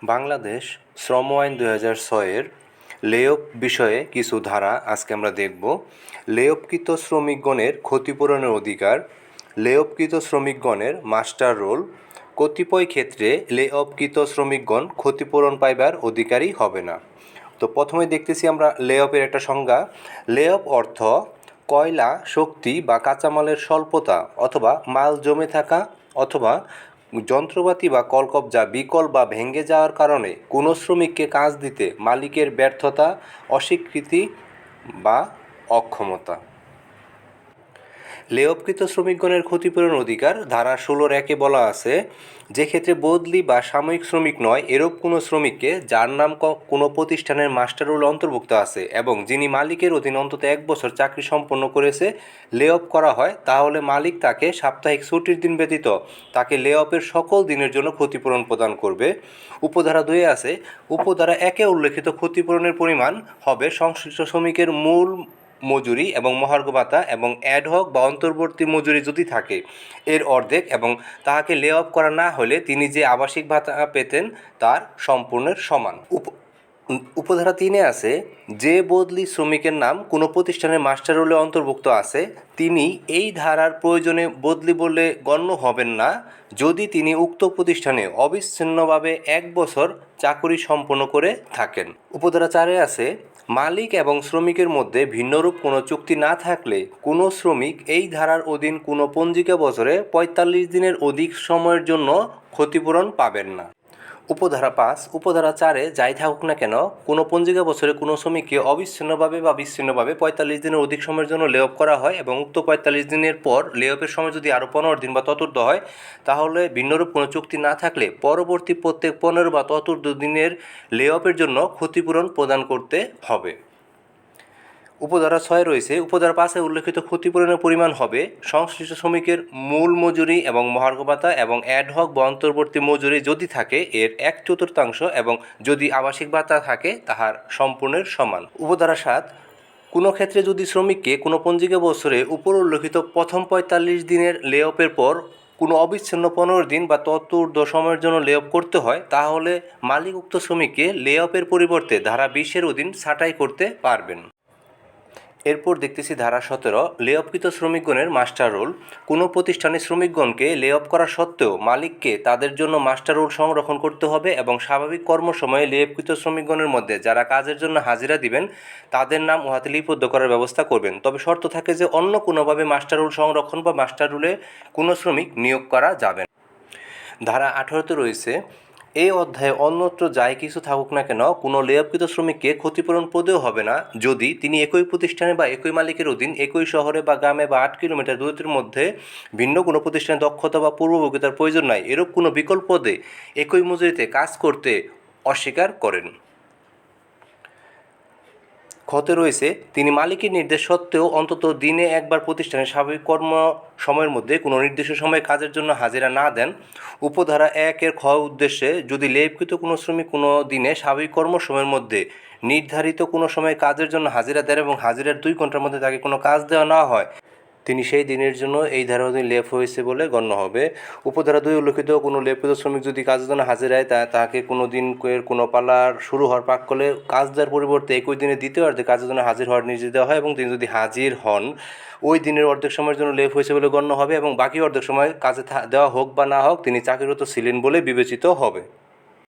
বাংলাদেশ শ্রম আইন ২০০৬-এর লে-অফ বিষয়ে কিছু ধারা আজকে আমরা দেখব। লে-অফকৃত শ্রমিকগণের ক্ষতিপূরণের অধিকার, লে-অফকৃত শ্রমিকগণের মাস্টার রোল। কতিপয় ক্ষেত্রে লে-অফকৃত শ্রমিকগণ ক্ষতিপূরণ পাইবার অধিকারী হবে না। তো প্রথমে দেখতেছি আমরা লে-অফের একটা সংজ্ঞা। লে-অফ অর্থ কয়লা, শক্তি বা কাঁচামালের স্বল্পতা অথবা মাল জমে থাকা অথবা যন্ত্রপাতি বা কলকবজা বিকল বা ভেঙে যাওয়ার কারণে কোনো শ্রমিককে কাজ দিতে মালিকের ব্যর্থতা, অস্বীকৃতি বা অক্ষমতা। লে-অফকৃত শ্রমিকগণের ক্ষতিপূরণ অধিকার ধারা ১৬-র ১-এ বলা আছে, যে ক্ষেত্রে বদলি বা সাময়িক শ্রমিক নয় এরূপ কোনো শ্রমিককে যার নাম কোনো প্রতিষ্ঠানের মাস্টার রোল অন্তর্ভুক্ত আছে এবং যিনি মালিকের অধীন অন্তত ১ বছর চাকরি সম্পন্ন করেছে লে-অফ করা হয়, তাহলে মালিক তাকে সাপ্তাহিক ছুটির দিন ব্যতীত তাকে লে-অফের সকল দিনের জন্য ক্ষতিপূরণ প্রদান করবে। উপধারা ২-এ আছে, উপধারা ১-এ উল্লেখিত ক্ষতিপূরণের পরিমাণ হবে সংশ্লিষ্ট শ্রমিকের মূল মজুরি এবং মহার্ঘ ভাতা এবং অ্যাডহক বা অন্তর্বর্তী মজুরি যদি থাকে এর অর্ধেক এবং তাহাকে লে-অফ করা না হলে তিনি যে আবাসিক ভাতা পেতেন তার সম্পূর্ণের সমান। উপধারা ৩-এ আছে, যে বদলি শ্রমিকের নাম কোনো প্রতিষ্ঠানের মাস্টার রোলে অন্তর্ভুক্ত আছে তিনি এই ধারার প্রয়োজনে বদলি বলে গণ্য হবেন না যদি তিনি উক্ত প্রতিষ্ঠানে অবিচ্ছিন্নভাবে ১ বছর চাকুরি সম্পন্ন করে থাকেন। উপধারা ৪-এ আছে, মালিক এবং শ্রমিকের মধ্যে ভিন্নরূপ কোনো চুক্তি না থাকলে কোনো শ্রমিক এই ধারার অধীন কোনো পঞ্জিকা বছরে ৪৫ দিনের অধিক সময়ের জন্য ক্ষতিপূরণ পাবেন না। উপধারা ৫, উপধারা ৪-এ যাই থাকুক না কেন কোনো পঞ্জিকা বছরে কোনো শ্রমিককে অবিচ্ছিন্নভাবে বা বিচ্ছিন্নভাবে ৪৫ দিনের অধিক সময়ের জন্য লে-অফ করা হয় এবং উক্ত ৪৫ দিনের পর লে-অফের সময় যদি আরও ১৫ দিন বা ততোর্ধ্ব হয় তাহলে ভিন্নরূপ কোনো চুক্তি না থাকলে পরবর্তী প্রত্যেক ১৫ বা ততোর্ধ্ব দিনের লে-অফের জন্য ক্ষতিপূরণ প্রদান করতে হবে। উপধারা ৬ রয়েছে, উপধারা ৫-এ উল্লেখিত ক্ষতিপূরণের পরিমাণ হবে সংশ্লিষ্ট শ্রমিকের মূল মজুরি এবং মহার্ঘ ভাতা এবং অ্যাডহক বা অন্তর্বর্তী মজুরি যদি থাকে এর ১/৪ এবং যদি আবাসিক ভাতা থাকে তাহার সম্পূর্ণের সমান। উপধারা ৭, কোনো ক্ষেত্রে যদি শ্রমিককে কোনো পঞ্জিকা বছরে উপর উল্লেখিত প্রথম ৪৫ দিনের লে-অফের পর কোনো অবিচ্ছিন্ন ১৫ দিন বা ততোর্ধ্ব সময়ের জন্য লে-অফ করতে হয় তাহলে মালিক উক্ত শ্রমিককে লে-অফের পরিবর্তে ধারা ২০-এর অধীন ছাঁটাই করতে পারবেন। এরপর দেখতেছি ধারা ১৭, লে-অফকৃত শ্রমিকগণের মাস্টার রোল। কোনো প্রতিষ্ঠানে শ্রমিকগণকে লে-অফ করা সত্ত্বেও মালিককে তাদের জন্য মাস্টার রোল সংরক্ষণ করতে হবে এবং স্বাভাবিক কর্মসময়ে লে-অফকৃত শ্রমিকগণের মধ্যে যারা কাজের জন্য হাজিরা দিবেন তাদের নাম উহাতে লিপিবদ্ধ করার ব্যবস্থা করবেন। তবে শর্ত থাকে যে অন্য কোনোভাবে মাস্টার রোল সংরক্ষণ বা মাস্টার রোলে কোনো শ্রমিক নিয়োগ করা যাবে না। ধারা ১৮-তে রয়েছে, এই অধ্যায়ে অন্যত্র যাই কিছু থাকুক না কেন কোনো লে-অফকৃত শ্রমিককে ক্ষতিপূরণ প্রদেয় হবে না যদি তিনি একই প্রতিষ্ঠানে বা একই মালিকের অধীন একই শহরে বা গ্রামে বা ৮ কিলোমিটার দূরত্বের মধ্যে ভিন্ন কোনো প্রতিষ্ঠানে দক্ষতা বা পূর্বযোগ্যতার প্রয়োজন নাই এরূপ কোনো বিকল্প পদে একই মজুরিতে কাজ করতে অস্বীকার করেন। ক্ষতে রয়েছে, তিনি মালিকের নির্দেশ সত্ত্বেও অন্তত দিনে একবার প্রতিষ্ঠানের স্বাভাবিক কর্ম সময়ের মধ্যে কোনো নির্দিষ্ট সময়ে কাজের জন্য হাজিরা না দেন। উপধারা ১-এর খ উদ্দেশ্যে যদি লে-অফকৃত কোনো শ্রমিক কোনো দিনে স্বাভাবিক কর্মসময়ের মধ্যে নির্ধারিত কোনো সময়ে কাজের জন্য হাজিরা দেন এবং হাজিরার ২ ঘন্টার মধ্যে তাকে কোনো কাজ দেওয়া না হয় তিনি সেই দিনের জন্য এই ধারার অধীন লে-অফ হয়েছে বলে গণ্য হবে। উপধারা ২ উল্লেখিত কোনো লে-অফকৃত শ্রমিক যদি কাজের জন্য হাজিরায় তাকে কোনো দিন কোনো পালার শুরু হওয়ার প্রাক্কালে কাজ দেওয়ার পরিবর্তে একই দিনের দ্বিতীয় অর্ধে কাজের জন্য হাজির হওয়ার নির্দেশ দেওয়া হয় এবং তিনি যদি হাজির হন ওই দিনের অর্ধেক সময়ের জন্য লে-অফ হয়েছে বলে গণ্য হবে এবং বাকি অর্ধেক সময় কাজে দেওয়া হোক বা না হোক তিনি চাকরিরত ছিলেন বলে বিবেচিত হবে।